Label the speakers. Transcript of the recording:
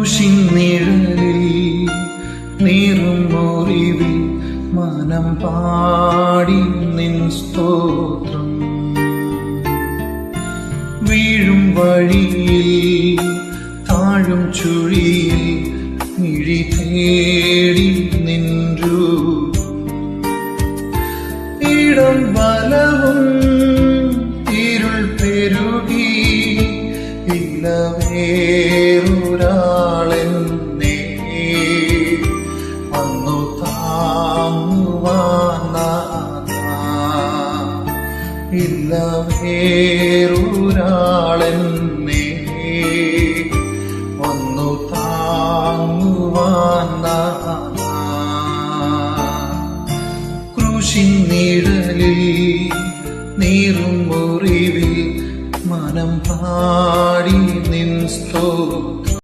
Speaker 1: ക്രൂശിൻ നിഴലിൽ നീറും മുറിവിൽ മനം പാടി നിൻ സ്തോത്രം. വീഴും വഴിയിൽ താഴും ചുഴിയിൽ മിഴി തേടി നിൻ രൂപം. ഇടം വലവും ഇരുൾ പെരുകി ഇല്ല വേറൊരാളെന്നെ വന്നു താങ്ങുവാൻ. ഇല്ല വേറൊരാളെന്നെ വന്നു താങ്ങുവാൻ. ക്രൂശിൻ നിഴലിൽ നീറും മുറിവിൽ മനം പാടി നിൻ സ്തോത്രം.